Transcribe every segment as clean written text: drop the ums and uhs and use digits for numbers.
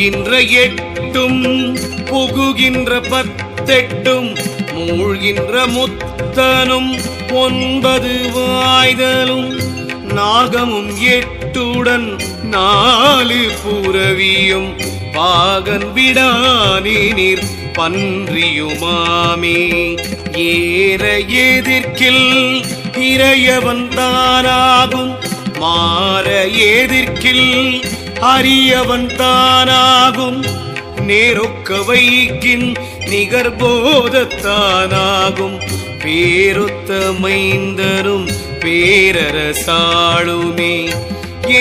போகின்ற எட்டும் புகுகின்ற பத்தெட்டும் மூழ்கின்ற முத்தனும் 9 வாய்தலும் நாகமும் 8உடன் 4 புரவியும் பாகன் விடானீர் பன்றியுமாமே. ஏற எதிர்க்கில் இறையவன் தானாகும் மாற எதிர்க்கில் அரியவன் தானாகும் நேரொக்க வைக்கின் நிகர்போதத்தானாகும் பேரொத்த மைந்தரும் பேரரசாளுமே.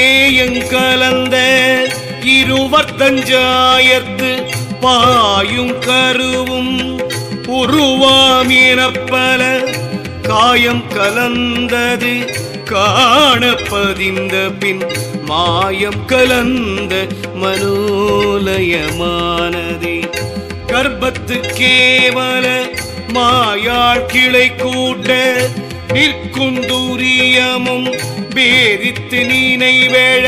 ஏயங்கலந்த இருவர்த்தஞ்சாயத்து பாயும் கருவும் உருவாம் எனப்பல காயம் கலந்தது காணப்பதிந்த பின் மாயம் கலந்த மனோலயமானதே. கர்ப்பத்து கேவல மாயாள் கிளை கூட்ட நிற்குந்துரியமும் பேரித்து நினைவேழ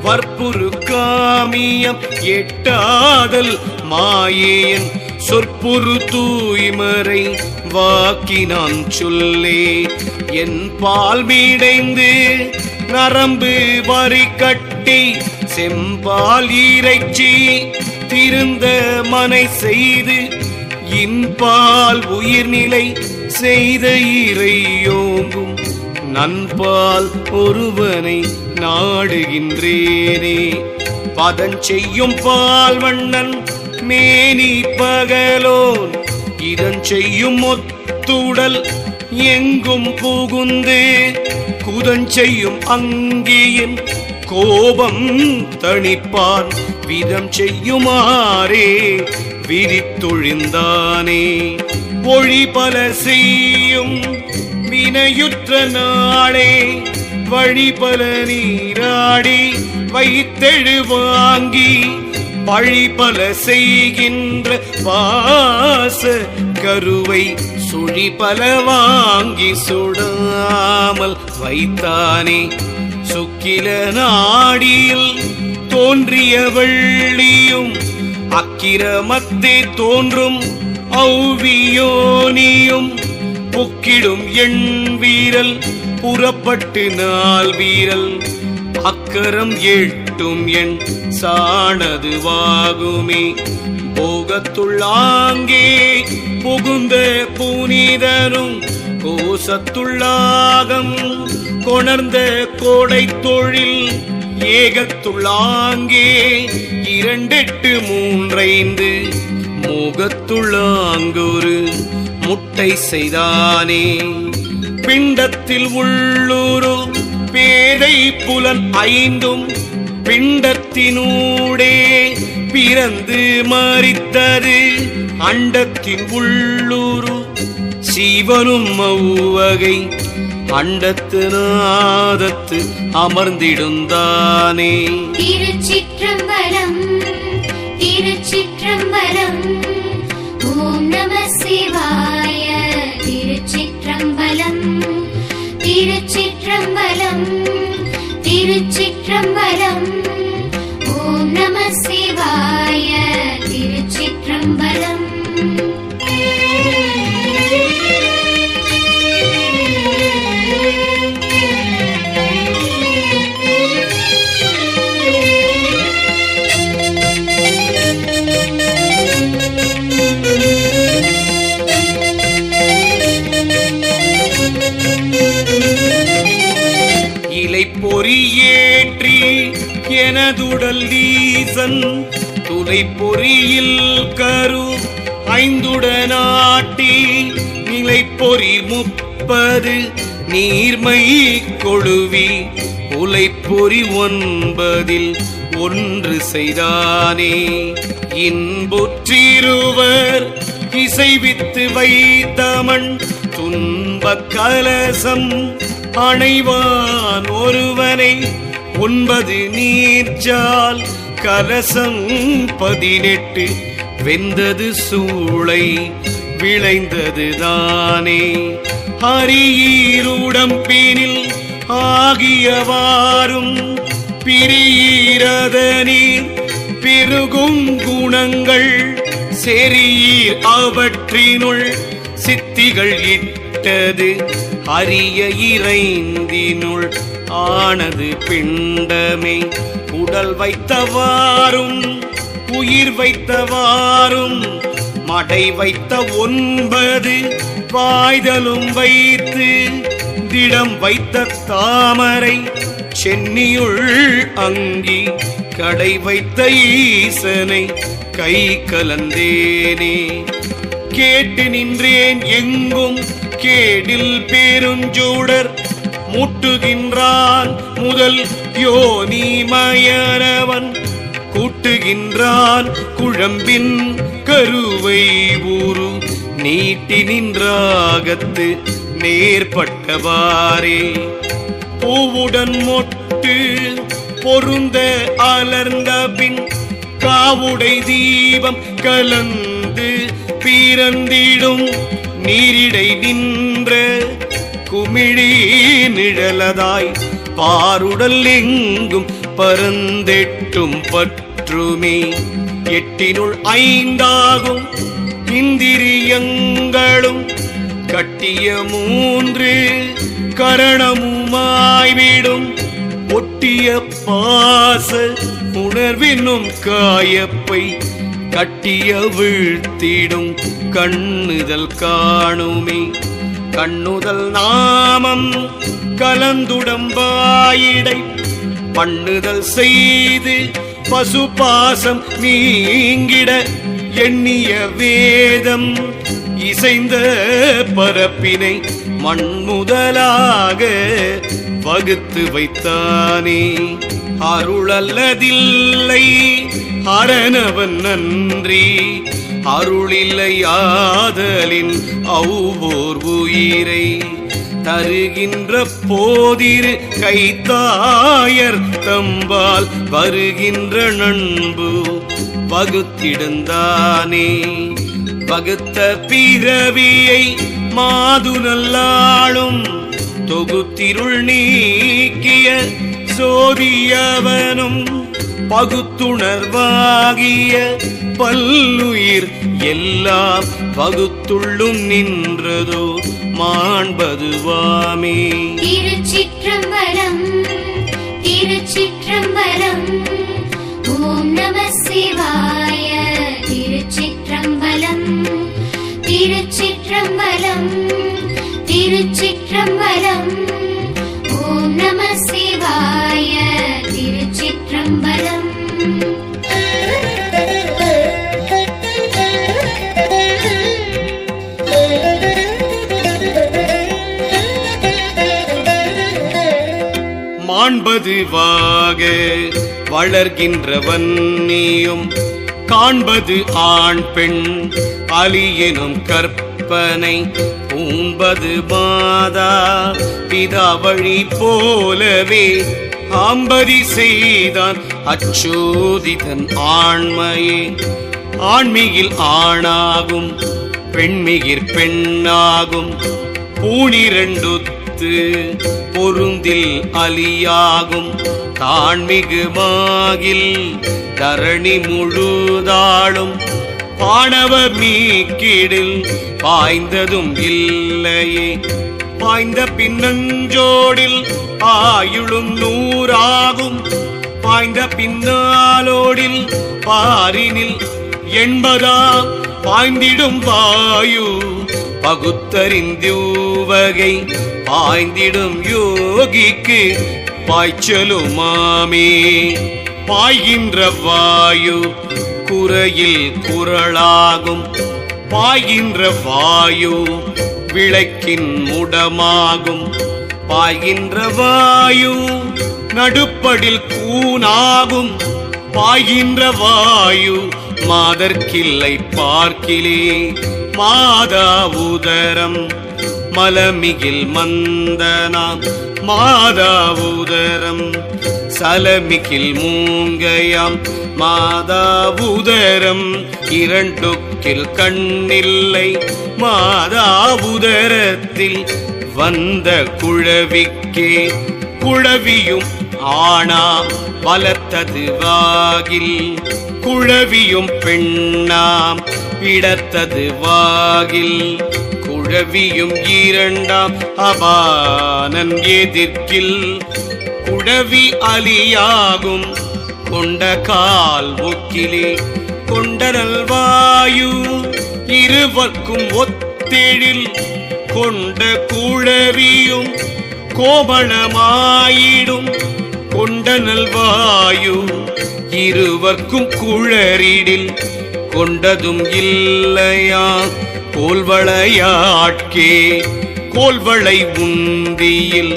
வற்புரு காமியம் எட்டாதல் மாயேன் சொற்புரு தூய்மறை வாக்கினான் சொல்லே. என் பால் மீடைந்து நரம்பு வரி கட்டி செம்பால் இறைச்சி திருந்த மனை செய்து இன்பால் உயிர்நிலை செய்த இறையோங்கும் நண்பால் ஒருவனை நாடுகின்றேனே. பதஞ்செய்யும் பால் வண்ணன் மேனி பகலோன் இதன் செய்யும் ஒத்துடல் எங்கும் புகுந்து குதஞ்செய்யும் அங்கியின் கோபம் தணிப்பான் விதம் செய்யுமாறே விரித்தொழிந்தானே. ஒழி பல செய்யும் வினையுற்ற நாளே வழிபல நீராடி வைத்தெழு வாங்கி பழிபல செய்கின்ற வாச கருவை சுழிபல வாங்கி சுடாமல் வைத்தானே. சுக்கில நாடியில் தோன்றிய வெள்ளியும் அக்கிரமத்தே தோன்றும் ஔவியோனியும் புக்கிடும் எண் வீரல் புறப்பட்டு நாள் வீரல் அக்கரம் 8ம் எண் சாணது வாகுமே. போகத்துள்ளாங்கே புகுந்த புனிதனும் கோசத்துள்ளாகம் கொணர்ந்த கோடை தொழில் ஏகத்துள்ளாங்கே 2 8 3 5 முகத்துள்ளாங்கொரு முட்டை செய்தானே. பிண்டத்தில் உள்ளூரு பேதை புலன் 5ம் பிண்டத்தினூடே பிறந்து மரித்தது அண்டத்தின் உள்ளூரு சிவனும் அவ்வகை அண்டத்து நாதத்து அமர்ந்திடுந்தானே. திருச்சிற்றம்பலம் திருச்சிற்றம்பலம் ஓம் நம சிவாய. திருச்சிற்றம்பலம் திருச்சிற்றம்பலம் திருச்சிற்றம்பலம் ஓம் நம சிவாய. திருச்சிற்றம்பலம் இலை பொறியேற்றி எனதுடல் ஈசன் துளை பொறியில் கரு 5உடனாட்டி நிலை பொறி 30 நீர்மை கொழுவி உலை பொறி 9ல் 1 செய்தானே. இன்புற்றிருவர் இசைவித்து வைத்தமன் துன்ப கலசம் அணைவான் ஒருவனை 9 நீர்ச்சால் கலசம் 18 வெந்தது சூளை விளைந்தது தானே. ஹரியீருடம்பினில் ஆகியவாறும் பிரியீரத நீர் பெருகும் குணங்கள் செறியீர் அவற்றினுள் சித்திகள் இட்டது அரிய இறைந்தினுள் ஆனது பிண்டமே உடல் வைத்தவாறும் உயிர் வைத்தவாறும் மடை வைத்த 9 வாய்தலும் வைத்து திடம் வைத்த தாமரை சென்னியுள் அங்கி கடை வைத்த ஈசனை கை கலந்தேனே கேட்டு நின்றேன் எங்கும் கேடில் பெருஞ்சூடர் முட்டுகின்றான் முதல் யோனிமயனவன் கூட்டுகின்றான் குழம்பின் கருவை ஊரு நீட்டி நின்றாகத்து நேர்பட்டவாறே பூவுடன் மொட்டு பொருந்த அலர்ந்த பின் காவுடை தீபம் கலந்து பீரந்திடும் நீரிடை நின்ற குமிழி நிழலதாய் பாருடல் எங்கும் பரந்தெட்டும் பற்றுமே 8னுள் 5ஆகும் இந்திரியங்களும் கட்டிய 3 கரணமுமாய்விடும் ஒட்டிய பாச உணர்வினும் காயப்பை கட்டிய வீழ்த்திடும் கண்ணுதல் காணுமே கண்ணுதல் நாமம் கலந்துடம்பாயிடை பண்ணுதல் செய்து பசுபாசம் நீங்கிட எண்ணிய வேதம் இசைந்த பரப்பினை மண்முதலாக வகுத்து வைத்தானே அருளல்லதில்லை அரணவன் நன்றி அருளில்லை ஆதலின் அவ்வோர் உயிரை தருகின்ற போதிரு கைத்தாயர் தம்பால் வருகின்ற நண்பு வகுத்திடந்தானே வகுத்த பிறவியை மாது நல்லாளும் தொகுத்திருள் நீக்கிய சோதியவனும் பகுத்துணர்வாகிய பல்லுயிர் எல்லாம் பகுத்துள்ளும் நின்றதோ மாண்பதுவாமே திருச்சிற்றம்பலம் திருச்சிற்றம்பலம் ஓம் நம சிவாய திருச்சிற்றம்பலம் திருச்சிற்றம்பலம் திருச்சிற்றம்பலம் ஓம் நம சிவாய திருச்சிற்றம்பலம் மாண்பதுவாக வளர்கின்றவன் நீயும் காண்பது ஆண் பெண் அலியெனும் கற்பனை பூண்பது மாதா பிதா வழி போலவே ஆம்பதி செய்தான் அச்சோதிதன் ஆண்மையே ஆண்மிகில் ஆணாகும் பெண்மிகிற் பெண்ணாகும் பூணிரண்டுத்து பொருந்தில் அலியாகும் தான்மிகுமாகில் தரணி முழுதாளும் பாணவர் நீக்கிடில் பாய்ந்ததும் இல்லையே பாய்ந்த பின்னஞ்சோடில் ஆயுளும் 100ஆகும் பாய்ந்த பின்னாலோடில் பாரினில் 80ஆம் பாய்ந்திடும் வாயு பகுத்தறிந்தூவகை பாய்ந்திடும் யோகிக்கு பாய்ச்சலுமாமே பாய்கின்ற வாயு குறையில் குரலாகும் பாய்கின்ற வாயு விளக்கின் முடமாகும் பாய்கின்ற வாயு நடுப்படில் கூனாகும் பாய்கின்ற வாயு மாதர்க்கில்லை பார்க்கிலே மாதா உதரம் மலமிகில் மந்தனாம் மாதா உதரம் சலமிகில் மூங்கையாம் மாதா உதரம் இரண்டுக்கில் கண்ணில்லை மாதா உதரத்தில் வந்த குழவிக்கே குழவியும் ஆணாம் வளர்த்தது வாகில் குழவியும் பெண்ணாம் இடத்தது வாகில் குழவியும் இரண்டாம் அபானன் எதிர்க்கில் குழவி அலியாகும் கொண்ட கால் ஒக்கிலே கொண்ட நல்வாயு இருவர்க்கும் ஒத்தெழில் கொண்ட குழவியும் கோமளமாயிடும் கொண்ட நல்வாயு இருவர்க்கும் குழறிடில் கொண்டதும் இல்லையா கோல்வளையாட்கே கோல்வளை உந்தியில்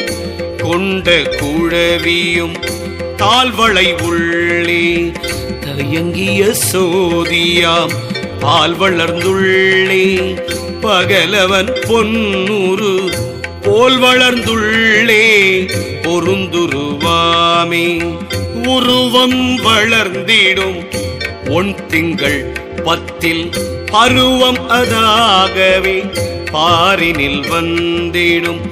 கொண்ட குழவியும் தாழ்வளை உள்ளே தயங்கிய சோதியாம் பால் வளர்ந்துள்ளே பகலவன் பொன்னுரு போல் வளர்ந்துள்ளே பொருந்துருவாமே உருவம் வளர்ந்திடும் ஒன் திங்கள் 10 பருவம் அதாகவே பாரினில் வந்திடும்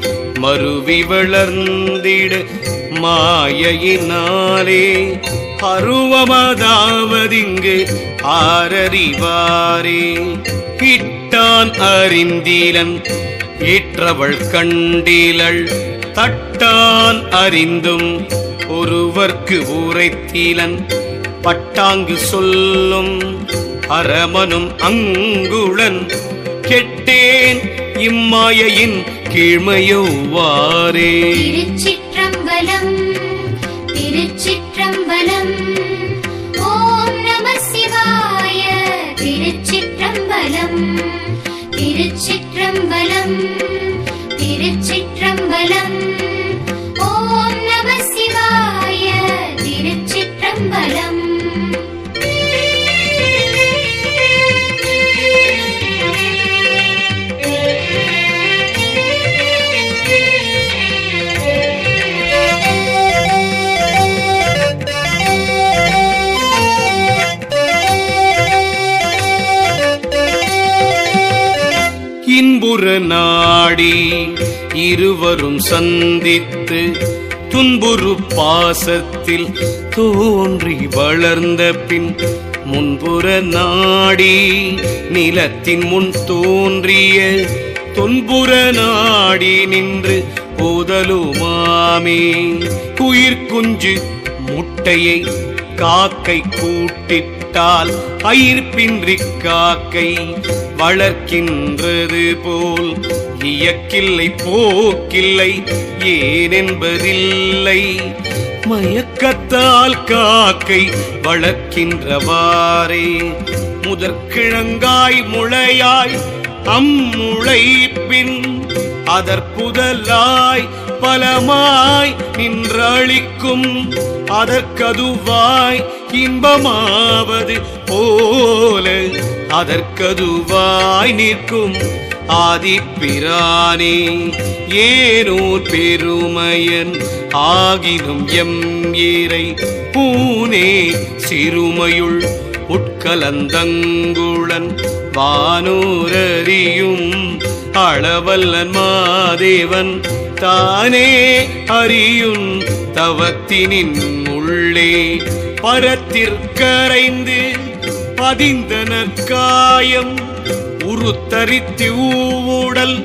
மருவி வளர்ந்திட மாயினாலே பருவமதாவதிங்கு ஆரறிவாரே இட்டான் அறிந்தீலன் ஏற்றவள் கண்டீலள் தட்டான் அறிந்தும் ஒருவர்க்கு உரைத்தீலன் பட்டாங்கு சொல்லும் அரமனும் அங்குளன் கெட்டேன் இம்மாயையின் கீழ்மையோவாரே. திருச்சிற்றம்பலம் திருச்சிற்றம்பலம் ஓம் நம சிவாய. திருச்சிற்றம்பலம் திருச்சிற்றம்பலம் திருச்சிற்றம்பலம் ஓம் நம சிவாய. திருச்சிற்றம்பலம் இன்புற நாடி இருவரும் சந்தித்து துன்புறு பாசத்தில் தோன்றி வளர்ந்த பின் முன்புற நாடி நிலத்தின் முன் தோன்றிய தொன்புற நாடி நின்று போதலுமாமே. உயிர் குஞ்சு முட்டையை காக்கை கூட்டிட்டால் அயிர்பின்றி காக்கை வளர்க்கின்றது போல் இயக்கில்லை போக்கில்லை ஏனென்பதில்லை. மயக்கத்தால் காக்கை வளர்க்கின்றவாறே முதற்கிழங்காய் முளையாய் அம்முளை பின் அதற்புதலாய் பலமாய் நின்றளிக்கும் அதற்கதுவாய் இன்பமாவது போல அதற்கதுவாய் நிற்கும் ஆதிப்பிரானே. ஏனோர் பெருமையன் ஆகினும் எம் ஏரை பூனே சிறுமையுள் உட்கலந்தங்குளன் வானோரறியும் அளவல்லன் மாதேவன் தானே அறியும் தவத்தினின் உள்ளே பரத்திற்கரைந்து பதிந்தனற்காயம் உருத்தரித்து ஊடல்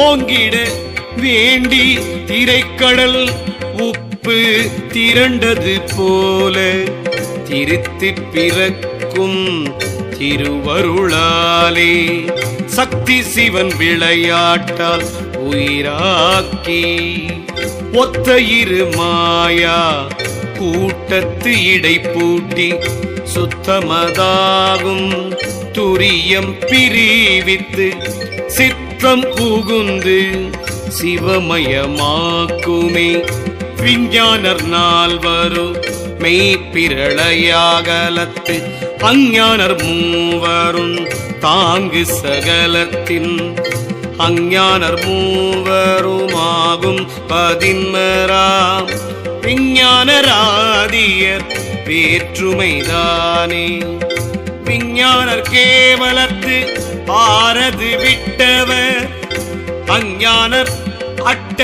ஓங்கிட வேண்டி திரைக்கடல் உப்பு திரண்டது போல திருத்தி பிறக்கும் திருவருளாலே சக்தி சிவன் விளையாட்டால் உயிராக்கி ஒத்த இரு மாயா கூட்டத்து இடை பூட்டி சுத்தமதாகும் துரியம் பிரிவித்து சித்தம் புகுந்து சிவமயமாக்குமே. விஞ்ஞானர் நால்வரும் மெய்ப்பிரளயாகலத்து அஞ்ஞானர் மூவரும் தாங்கு சகலத்தின் அஞ்ஞானர் மூவருமாகும் பதின்மராம் விஞ்ஞானராதியர் வேற்றுமைதானே. விஞ்ஞானர் கேவலத்து ஆரது விட்டவர் அஞ்ஞானர் அட்ட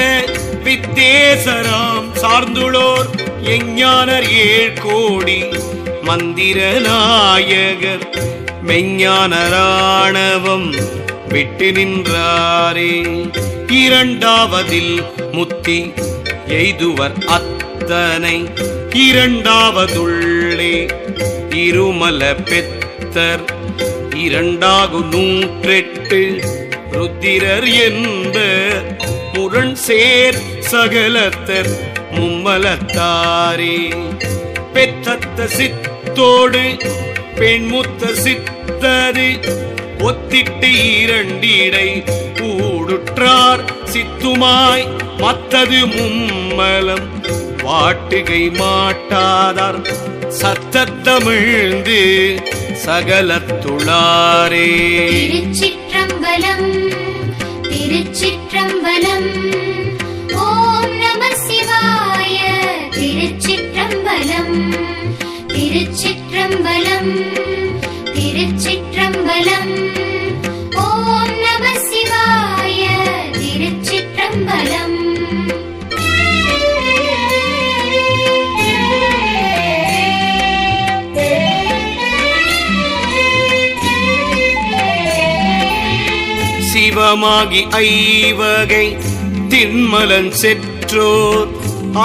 வித்தேசராம் சார்ந்துளோர் எஞ்ஞானர் 7 கோடி மந்திர நாயகர் மெஞ்ஞானராணவம் விட்டு நின்றாரே. இரண்டாவதில் முத்தி எய்துவர் அத்தனை இரண்டாவதுள்ளே இருமல பெத்தர் இரண்டாகு 108 ருத்திரர் என்ப முரண் சேர் சகலத்தர் மும்மலத்தாரே. பெத்தத்த சித்தோடு பெண்முத்த சித்தது ஒத்திட்டு இரண்டிடை கூடுற்றார் சித்துமாய் மத்தது மும்மலம் வாட்டுகை மாட்டாதார் சத்தத்தமிழ்ந்து சகலத்துளாரே. திருச்சிற்றம்பலம் திருச்சிற்றம்பலம் ஓம் நம சிவாய. திருச்சிற்றம்பலம் திருச்சிற்றம்பலம் திருச்சிற்றம்பலம் ஓம் நம சிவாய. திருச்சிற்றம்பலம் சிவமாகி ஐவகை திண்மலன் செற்றோர்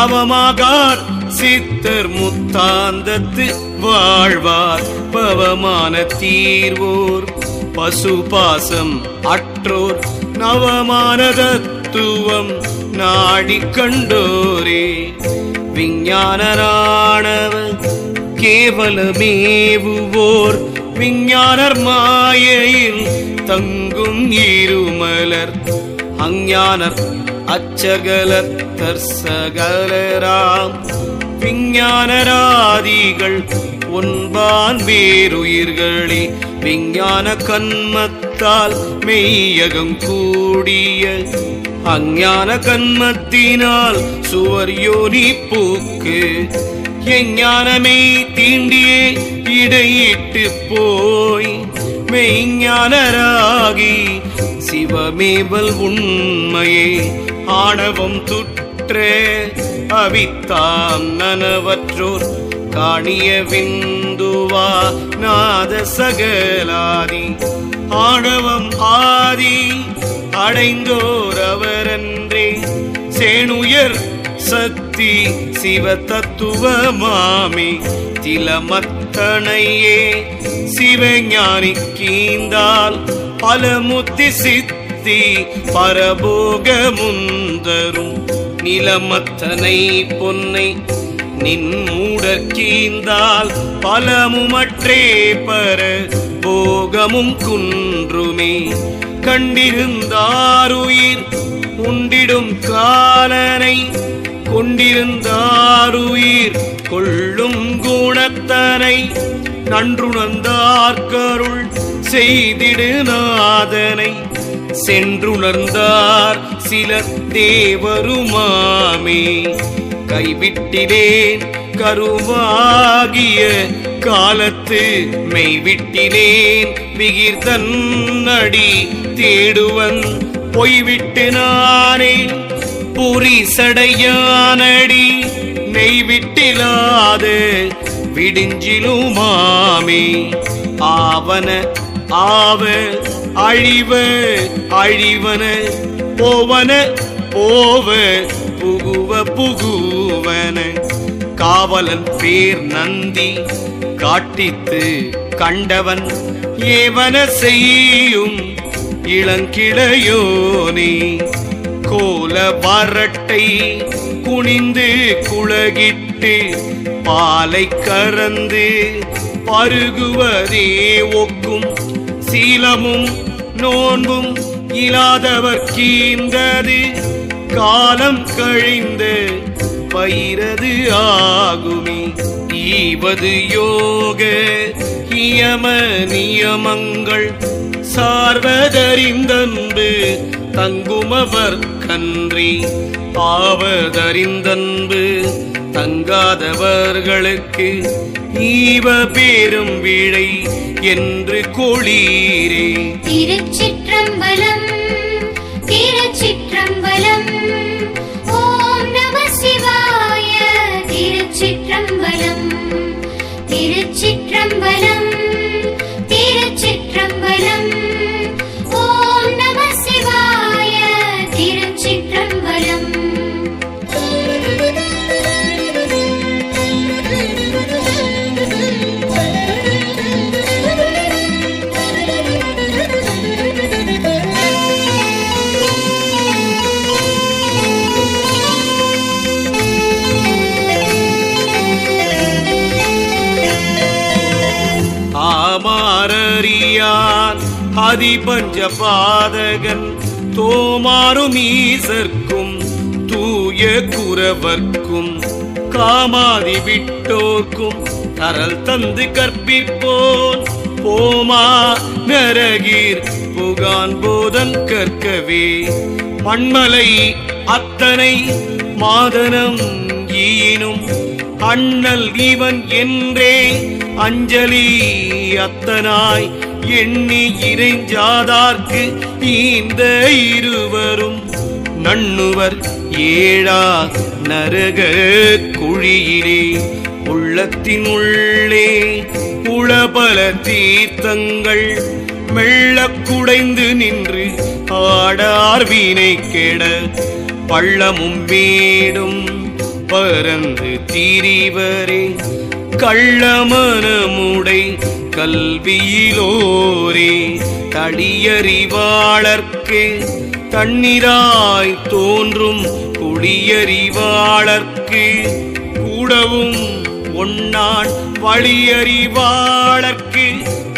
அவமாகார் சித்தர் முத்தாந்தத்து வாழ்வார் பவமான தீர்வோர் பசுபாசம் அற்றோர் நவமான தத்துவம் நாடி கண்டோரே. விஞ்ஞானராணவர் கேவலமேவுவோர் விஞ்ஞானர் மாயையில் தங்கும் இருமலர் அஞ்ஞானர் அச்சகலத்தர் சகலராம் விஞ்ஞானராதிகள் ஒன்பான் வேறுயிர்களே. விஞ்ஞான கன்மத்தால் மெய்யகம் கூடிய அஞ்ஞான கன்மத்தினால் சுவர் யோனி பூக்கு எஞ்ஞானமே தீண்டியே இடையிட்டு போய் மெய்ஞானராகி சிவமேவல் உண்மையே ஆணவம் துற்ற அவித்தாம் நனவற்றோர் காணிய விந்துவா நாத சகலாதி ஆணவம் ஆதி அடைந்தோர் அவரன்றே. சேணுயர் சக்தி சிவ தத்துவமாமே திலமத்தனையே சிவஞானி கீந்தால் பலமுத்தி சித்தி பரபோக முந்தரும் நிலமத்தனை பொன்னை நின் மூடற்கீந்தால் பலமுமற்றே பர போகமும் குன்றுமே. கண்டிருந்தாருயிர் உண்டிடும் காலனை கொண்டிருந்தாருயிர் கொள்ளும் குணத்தனை நன்றுணர்ந்தார்கருள் செய்திடு நாதனை சென்றுணர்ந்தார் சிலர் தேவருமாமே. கைவிட்டினேன் கருவாகிய காலத்து மெய்விட்டினேன் விகிர்தன் அடி தேடுவன் பொய்விட்டு நானே புரிசடையானடி நெய்விட்டிலாத விடிஞ்சிலுமாமே. ஆவன ஆவ அழிவ அழிவன போவன போவ புகுவ புகுவன காவலன் பேர் நந்தி காட்டித்து கண்டவன் ஏவன செய்யும் இளங்கிளையோனே. கோல வரட்டை குனிந்து குளகிட்டு பாலை கறந்து பருகுவதே ஒக்கும் சீலமும் நோன்பும் இல்லாதவர் கீந்தது காலம் கழிந்து பயிரது ஆகுமே. ஈவது யோக இயம நியமங்கள் சார்வதறிந்தன்பு தங்குமவர் கன்றி ஆவதறிந்தன்பு தங்காதவர்களுக்கு ஈவ பேரும் விழை என்று கொளீரே. திருச்சிற்றம்பலம் திருச்சிற்றம்பலம் ஓம் நம சிவாய. திருச்சி அதிபஞ்ச பாதகன் தோமாரும் ஈசர்க்கும் தூய குரவர்க்கும் காமாதி விட்டோர்க்கும் கரல் தந்து கற்பிப்போன் போமா நரகீர் புகான் போதன் கற்கவே மண்மலை அத்தனை மாதனம் ஈனும் அண்ணல் இவன் என்றே அஞ்சலி அத்தனாய் எண்ணி இறைஞ்சாதார்க்கு இந்த இருவரும் நண்ணுவர் ஏழா நரக குழியிலே உள்ளத்தின் உள்ளே உளபல தீர்த்தங்கள் மெல்ல குடைந்து நின்று ஆடார் வீணை கெட பள்ளமும் வீடும் பரந்து தீரிவரே கள்ளமனமுடை கல்வியிலோரே தடியறிவாளர்க்கு தண்ணீராய் தோன்றும் குடியறிவாளர்க்கு கூடவும் ஒன்னான் வழியறிவாளர்க்கு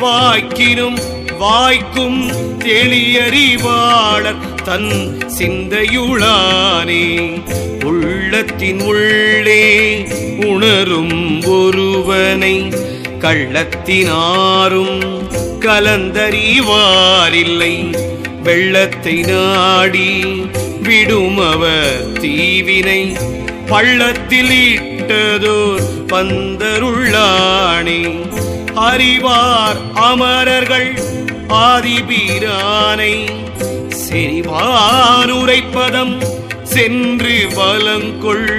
வாய்க்கினும் வாய்க்கும் தெளியறிவாளர் தன் சிந்தையுளானே உள்ளத்தின் உள்ளே உணரும் ஒருவனை கள்ளத்தினாரும் கலந்தறிவாரில்லை வெள்ளத்தை நாடி விடுமவர் தீவினை பள்ளத்தில் இட்டதோர் பந்தருள்ளானே அறிவார் அமரர்கள் ஆதிபீரானை செறிவான் உரைப்பதம் சென்று வலங்கொள்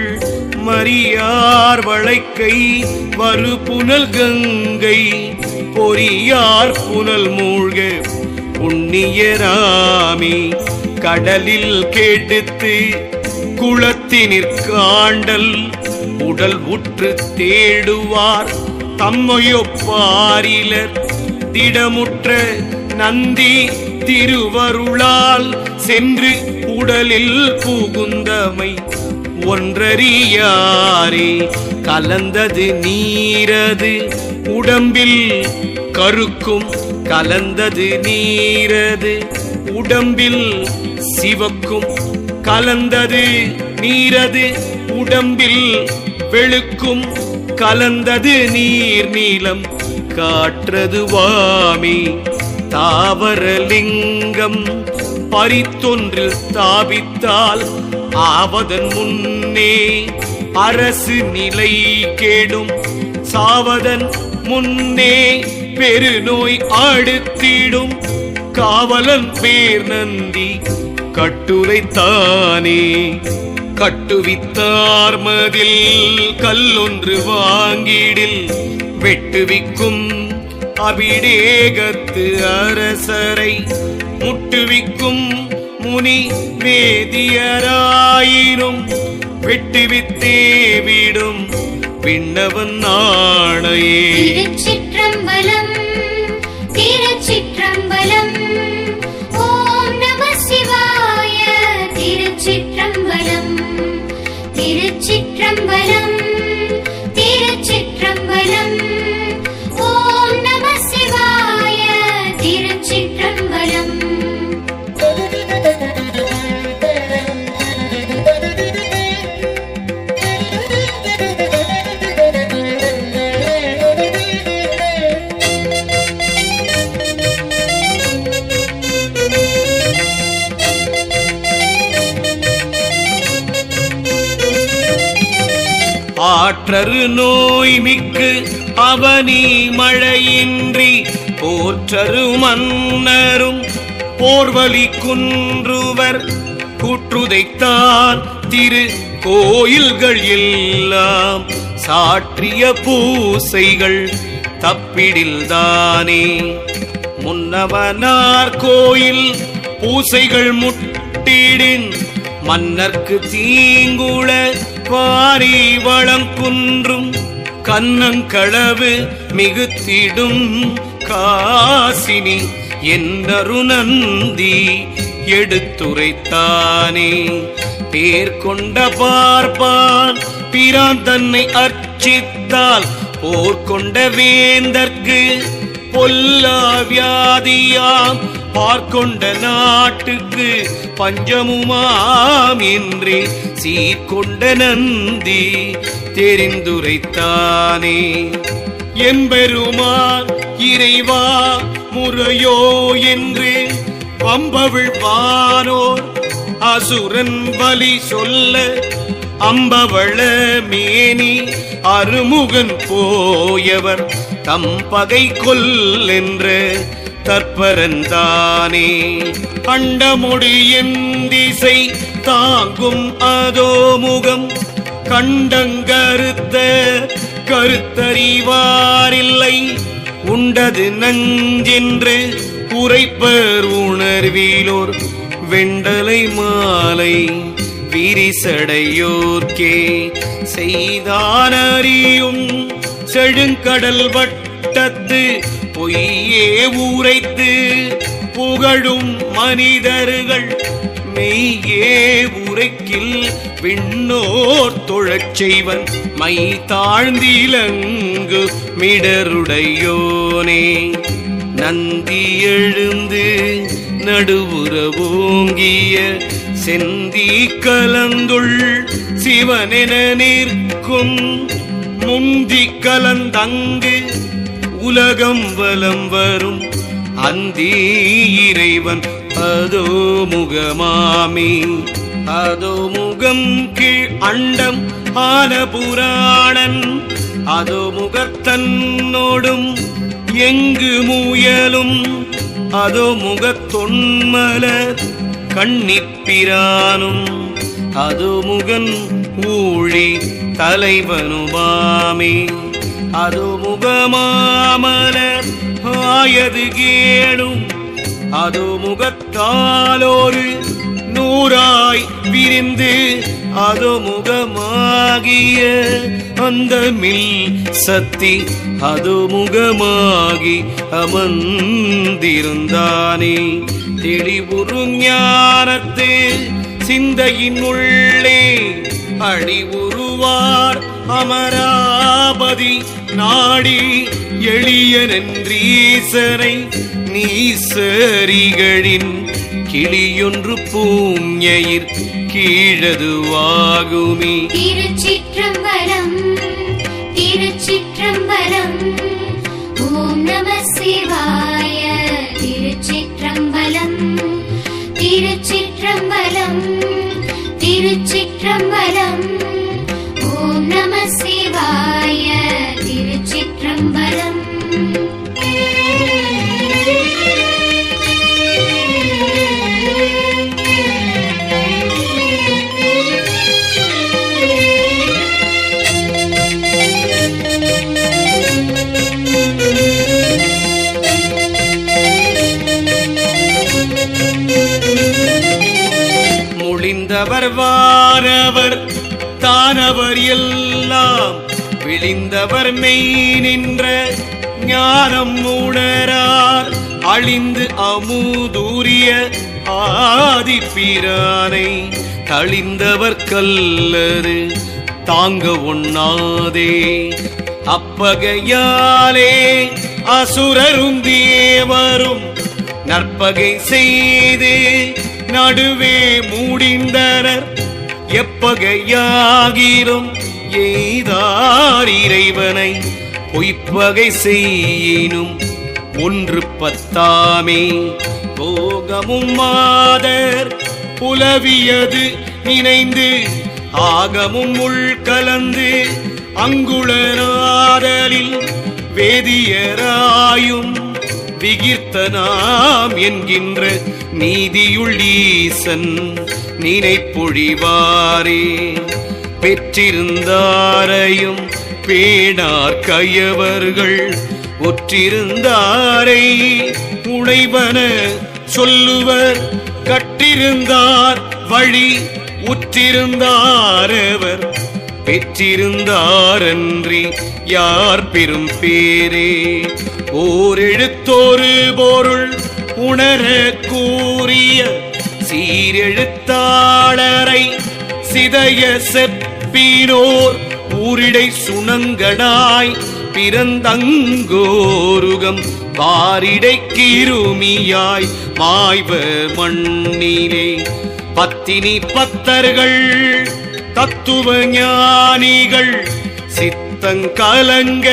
மரியார் வளைக்கை வரு புனல் கங்கை பொறியார் புனல் மூழ்க புண்ணியராமி கடலில் கெடுத்து குளத்தினிற் காண்டல் உடல் உற்று தேடுவார் தம்மையொப்பாரிலர் திடமுற்ற நந்தி திருவருளால் சென்று உடலில் புகுந்தமை ஒன்றறியாரே கலந்தது நீரது உடம்பில் கருக்கும் கலந்தது நீரது உடம்பில் சிவக்கும் கலந்தது நீரது உடம்பில் வெளுக்கும் கலந்தது நீர் நீலம் காற்றது வாமி தாவரலிங்கம் பரித்தொன்றில் ஸ்தாபித்தால் ஆவதன் முன்னே அரசு நிலை கேடும் சாவதன் முன்னே பெருநோய் அடுத்திடும் காவலன் பேர் நந்தி கட்டுரைத்தானே கட்டுவித்தார் மதில் கல்லொன்று வாங்கிடில் வெட்டுவிக்கும் அபிடேகத்து அரசரை முட்டுவிக்கும் முனி வேதியராயிரும் வெட்டுவித்தே விடும் விண்ணவன் நாணையே. திருச்சிற்றம்பலம் திருச்சிற்றம்பலம் ஓம் நம சிவாய. திருச்சிற்றம்பலம் திருச்சிற்றம்பலம் திருச்சிற்றம்பலம் ஓம் நம சிவாய. திருச்சிற்றம்பலம் ஆற்றரு நோய் மிக்கு அவனி மழையின்றி போற்றரு மன்னரும் போர்வலி குன்றுவர் கூற்றுதைத்தான் திரு கோயில்கள் எல்லாம் சாற்றிய பூசைகள் தப்பிடில்தானே. முன்னவனார் கோயில் பூசைகள் முட்டிடின் மன்னர்க்கு தீங்குள பாரி வளம் குன்றும் கண்ணங்களவு மிகுத்திடும் காசினி என்னரு நந்தி எடுத்துரைத்தானே. பேர் கொண்ட பார்ப்பான் பிரான் தன்னை அர்ச்சித்தால் போர் கொண்ட வேந்தற்கு பொல்லா வியாதியாம் பார்க்கொண்ட நாட்டுக்கு பஞ்சமுமாம் என்றே சீர்கொண்ட நந்தி தெரிந்துரைத்தானே. எம்பெருமான் இறைவா முறையோ என்று வம்பவிழ் வானோர் அசுரன் பலி சொல்ல அம்பவள மேனி அருமுகன் போயவர் தம் பகை கொல்லென்ற தற்பரந்தானே. அண்டமொடு என் திசை தாங்கும் அதோ முகம் கண்டங்கருத்த கருத்தறிவாரில்லை உண்டது நஞ்சென்று உரைப்பர் உணர்விலோர் வெண்டலை மாலை விரிசடையோர்க்கே செய்தானறியும் செழுங்கடல் வட்டத்து பொய்யே உரைத்து புகழும் மனிதர்கள் மெய்யே உரைக்கில் விண்ணோர் தொழச் செய்வன் மை தாழ்ந்திலங்கு மிடருடையோனே. நந்தி எழுந்து நடுவுற ஓங்கிய செந்தி கலந்துள் சிவனென நிற்கும் முந்தி கலந்தங்கு உலகம் வலம் வரும் அந்தி இறைவன் அதோ முகமாமே. அதோ முகம் கீழ் அண்டம் ஆன புராணன் அதோ முகத்தன்னோடும் எங்கு முயலும் அதோ முகத்தொன்மலர் கண்ணிப்பிரானும் அதோ முகன் ஊழி தலைவனுமாமே. அதோ முகமாமலர் ஆயது கேடும் அதோ முகத்தாலோரு நூறாய் விரிந்து அதோ முகமாகிய அந்த மில் சக்தி அதோ முகமாகி அமர்ந்திருந்தானே. தெளிவுறு ஞானத்து சிந்தையின் உள்ளே அழிவுருவார் அமராபதி நாடி எளியனன்றீசனை நீசரிகளின் கிளியொன்று பூஞையிற் கீழதுவாகுமே. திருச்சிற்றம்பலம் திருச்சிற்றம்பலம் ஓம் நம சிவாய. திருச்சிற்றம்பலம் திருச்சிற்றம்பலம் திருச்சிற்றம்பலம் ஓம் நம சிவாய. திருச்சிற்றம்பலம். முழிந்தவர் வாரவர் தானவர் எல்லாம் விழிந்தவர் மெய் நின்ற ஞானம் உணரார் அழிந்து அமுதூரிய ஆதிப்பிரானை தளிந்தவர் கல்லறு தாங்க ஒண்ணாதே. அப்பகையாலே அசுரரும் தேவரும் நற்பகை செய்து நடுவே மூடிந்தனர் எப்பகையாகிலும் எய்தார் இறைவனை பொய்ப்பகை செய்யினும் ஒன்று பத்தாமே. போகமும் மாதர் புலவியது நினைந்து ஆகமும் உள் கலந்து அங்குளனாதலில் வேதியராயும் விகிர்த்தனாம் என்கின்ற நீதியுள் ஈசன் நினைப்பொழிவாரே. பெற்றிருந்தாரையும் பேணார் கயவர்கள் ஒற்றிருந்தாரை உடைவன சொல்லுவர் கற்றிருந்தார் வழி உற்றிருந்தாரவர் பெற்றிருந்தாரன்றி யார் பெரும் பேரே. ஓர் எழுத்தோரு பொருள் உணர கூறிய சீரெழுத்தாளரை சிதைய செப்பினோர் ஊரிடை சுணங்கடாய் பிறந்தங்கோருகம் வாரிடைக்கு இருமியாய் மாய்வர் மண்ணிலே பத்தினி பத்தர்கள் தத்துவ ஞானிகள் சித்தங்கலங்க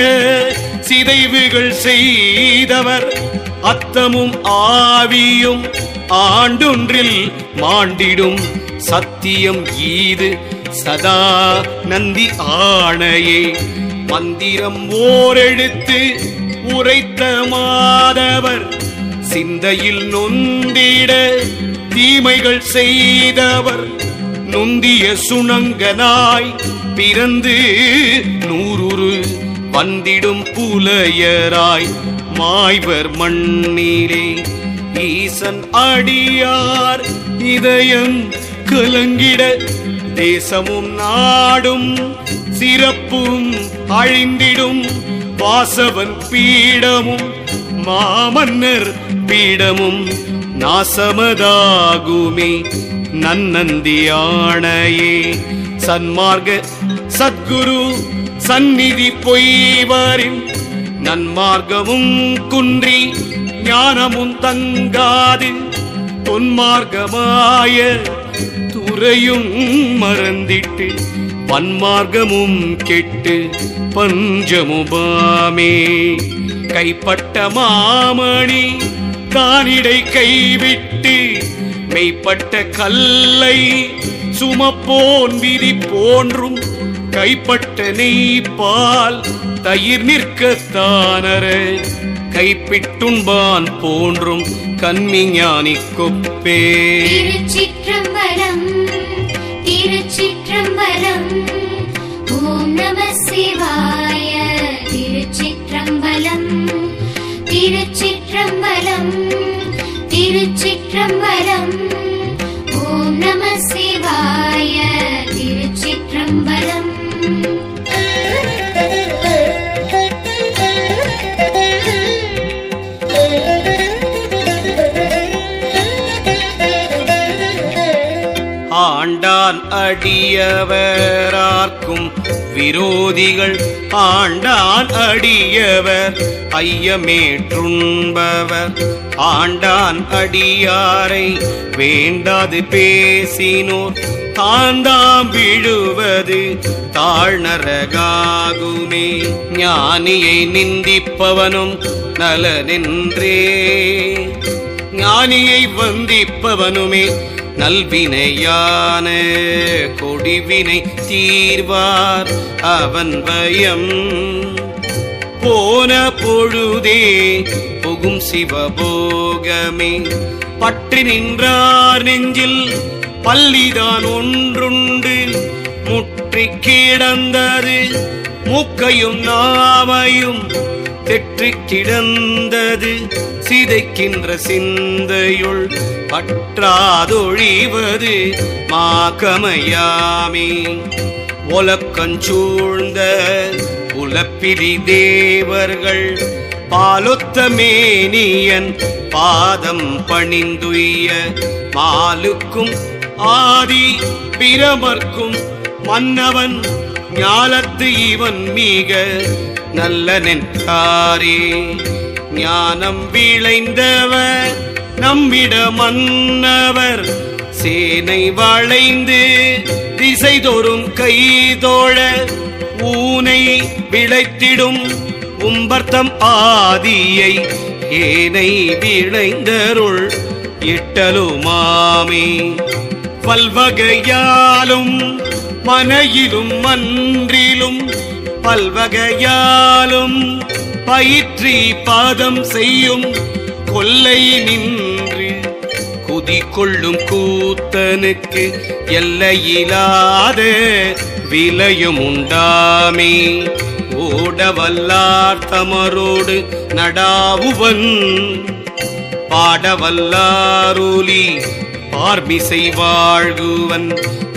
சிதைவுகள் செய்தவர் அத்தமும் ஆவியும் ஆண்டொன்றில் மாண்டிடும் சத்தியம் ஈது சதா நந்தி ஆணையே மந்திரம் ஓரெழுத்து உரைத்த மாதவர் சிந்தையில் நொந்திட தீமைகள் செய்தவர் நொந்திய சுணங்கனாய் பிறந்து நூறுரு வந்திடும் புலையராய் மாய்வர் மண்ணிலே ஈசன் அடியார் இதயம் கலங்கிட தேசமும் நாடும் சிறப்பும் அழிந்திடும் வாசவன் பீடமும் மாமன்னர் பீடமும் நாசமதாகுமே நன்னந்தியானையே சன்மார்க்க சத்குரு சந்நிதி பொய்வரின் நன்மார்க்கமும் குன்றி ஞானமும் தங்காது தொன்மார்க்கமாய துறையும் மறந்திட்டு பன்மார்க்கமும் கெட்டு பஞ்சமுபாமே கைப்பட்ட மாமணி தானிடை கைவிட்டு மெய்ப்பட்ட கல்லை சுமப்போன் விதி போன்றும் கைப்பட்ட நெய்ப்பால் தயிர் நிற்கத்தானர கைப்பிட்டுண்பான் போன்றும் கன்மிஞானி கொப்பே. திருச்சிற்றம்பலம் திருச்சிற்றம்பலம் ஓம் நம சிவாய. திருச்சிற்றம்பலம் திருச்சிற்றம்பலம் திருச்சிற்றம்பலம் ஓம் நம சிவாய. திருச்சிற்றம்பலம் ஆண்டான் அடியவரார்க்கும் விரோதிகள் ஆண்டான் அடியவர் ஐயமேற்றுண்பவர் ஆண்டான் அடியாரை வேண்டாது பேசினோர் தாந்தாம் விழுவது தாழ்நரகாகுமே. ஞானியை நிந்திப்பவனும் நலனென்றே ஞானியை வந்திப்பவனுமே நல்வினையான கொடிவினை தீர்வார் அவன் பயம் போன பொழுதே புகும் சிவபோகமே. பற்றி நின்றார் நெஞ்சில் பள்ளிதான் ஒன்றுண்டு முற்றி கிடந்தது மூக்கையும் நாவையும் தெற்றி கிடந்தது சிதைக்கின்ற சிந்தையுள் பற்றாதொழிவது மாகமையாமே. ஒலக்கஞ்சூழ்ந்த உலப்பிரி தேவர்கள் பாலொத்த மேனியன் பாதம் பணிந்துய மாலுக்கும் ஆதி பிரமர்க்கும் மன்னவன் ஞாலத்து இவன் மிக நல்லனென்றாரே. ஞானம் விளைந்தவர் நம்மிட மன்னவர் சேனை வளைந்து திசை தோறும் கைதோழ ஊனை விளைத்திடும் உம்பர்த்தம் ஆதியை ஏனை விளைந்தருள் இட்டலுமாமே. பல்வகையாலும் மனையிலும் மன்றிலும் பல்வகையாலும் பயிற்றி பாதம் செய்யும் கொல்லை நின்று குதி கொள்ளும் கூத்தனுக்கு எல்லையிலாத விலையும் உண்டாமே. ஓடவல்லார் தமரோடு நடாவுவன் பாடவல்லாரூலி பார்மிசை வாழ்குவன்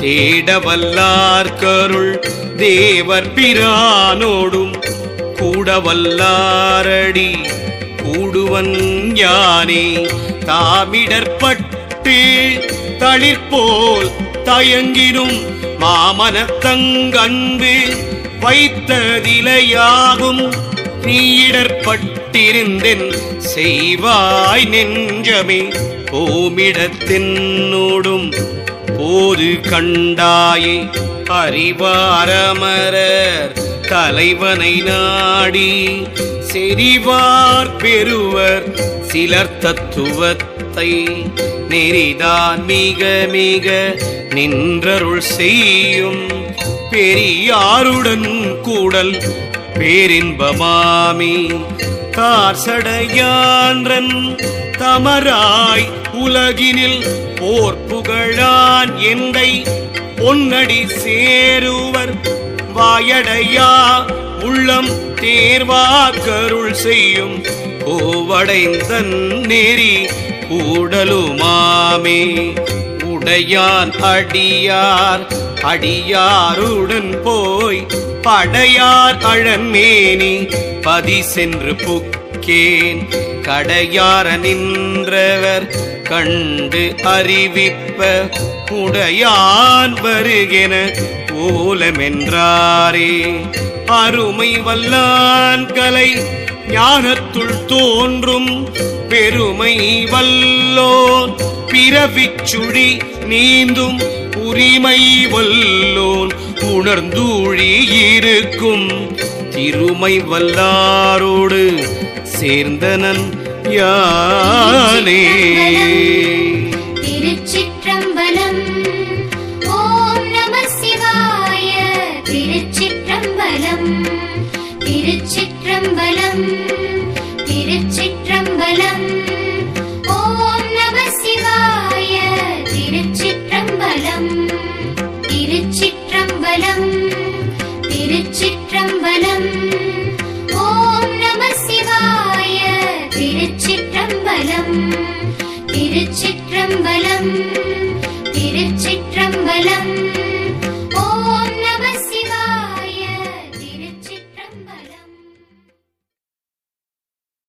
தேடவல்லார் கருள் தேவர் பிரானோடும் கூடவல்லாரடி கூடுவன் யானே. தாமிடற்பட்டு தளிர்போல் தயங்கினும் மாமனத்தங்கன்பு வைத்ததிலையாகும் நீயிடற்பட்டிருந்தென் செய்வாய் நெஞ்சமே ஓமிடத்தென்னோடும் போது கண்டாயே அறிவாரமரர் தலைவனை நாடி செறிவார் பெறுவர் சிலர் தத்துவத்தை நெறிதான் மிக மிக நின்றருள் செய்யும் பெரியாருடன் கூடல் பேரின்பமாமி கார்சடையான்றன் தமராய் உலகினில் போர் புகழான் எந்தை பொன்னடி சேருவர் வாயடையா உள்ளம் தேர்வாக்கருள் செய்யும் கோவடைந்தன் நெறி கூடலுமாமே உடையான் அடியார் அடியாருடன் போய் படையார் அழன்மேனி பதி சென்று புக்கேன் கடையார நின்றவர் கண்டு அறிவிப்ப உடையான் வருகென ஓலமென்றாரே அருமை வல்லான் கலை ஞானத்துள் தோன்றும் பெருமை வல்லோன் பிறவிச்சுழி நீந்தும் உரிமை வல்லோன் உணர்ந்தூழி இருக்கும் திருமை வல்லாரோடு சேர்ந்தனன் யானே. திருச்சிற்றம்பலம். ஓம் நம சிவாய. திருச்சிற்றம்பலம். திருச்சிற்றம்பலம். திருச்சிற்றம்பலம். ஓம் நம சிவாய. திருச்சிற்றம்பலம். திருச்சிற்றம்பலம்.